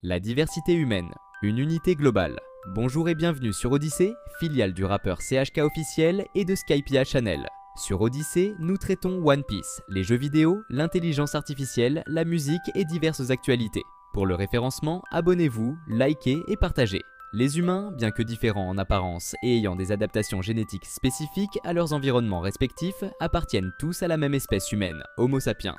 La diversité humaine, une unité globale. Bonjour et bienvenue sur Odyssée, filiale du rappeur CHK officiel et de Skypiea Channel. Sur Odyssée, nous traitons One Piece, les jeux vidéo, l'intelligence artificielle, la musique et diverses actualités. Pour le référencement, abonnez-vous, likez et partagez. Les humains, bien que différents en apparence et ayant des adaptations génétiques spécifiques à leurs environnements respectifs, appartiennent tous à la même espèce humaine, Homo sapiens.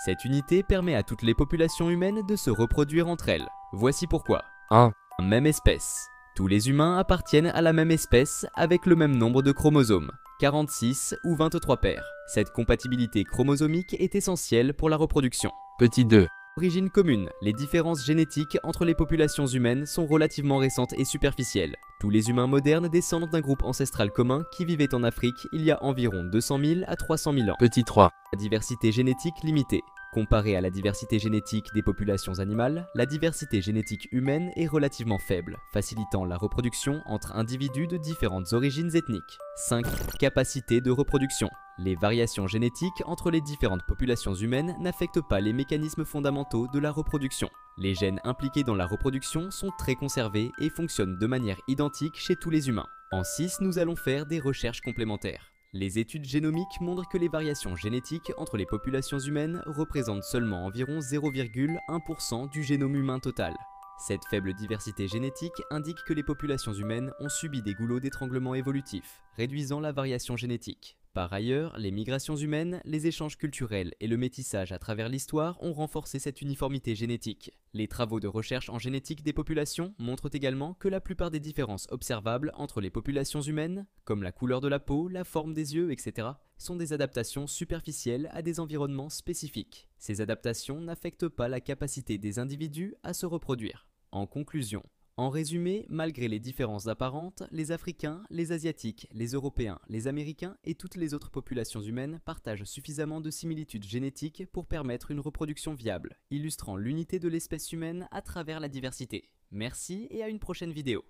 Cette unité permet à toutes les populations humaines de se reproduire entre elles. Voici pourquoi. 1. Même espèce. Tous les humains appartiennent à la même espèce avec le même nombre de chromosomes, 46 ou 23 paires. Cette compatibilité chromosomique est essentielle pour la reproduction. Petit 2. Origine commune. Les différences génétiques entre les populations humaines sont relativement récentes et superficielles. Tous les humains modernes descendent d'un groupe ancestral commun qui vivait en Afrique il y a environ 200 000 à 300 000 ans. Petit 3. La diversité génétique limitée. Comparée à la diversité génétique des populations animales, la diversité génétique humaine est relativement faible, facilitant la reproduction entre individus de différentes origines ethniques. 5. Capacité de reproduction. Les variations génétiques entre les différentes populations humaines n'affectent pas les mécanismes fondamentaux de la reproduction. Les gènes impliqués dans la reproduction sont très conservés et fonctionnent de manière identique chez tous les humains. En 6, nous allons faire des recherches complémentaires. Les études génomiques montrent que les variations génétiques entre les populations humaines représentent seulement environ 0,1% du génome humain total. Cette faible diversité génétique indique que les populations humaines ont subi des goulots d'étranglement évolutifs, réduisant la variation génétique. Par ailleurs, les migrations humaines, les échanges culturels et le métissage à travers l'histoire ont renforcé cette uniformité génétique. Les travaux de recherche en génétique des populations montrent également que la plupart des différences observables entre les populations humaines, comme la couleur de la peau, la forme des yeux, etc., sont des adaptations superficielles à des environnements spécifiques. Ces adaptations n'affectent pas la capacité des individus à se reproduire. En conclusion, en résumé, malgré les différences apparentes, les Africains, les Asiatiques, les Européens, les Américains et toutes les autres populations humaines partagent suffisamment de similitudes génétiques pour permettre une reproduction viable, illustrant l'unité de l'espèce humaine à travers la diversité. Merci et à une prochaine vidéo.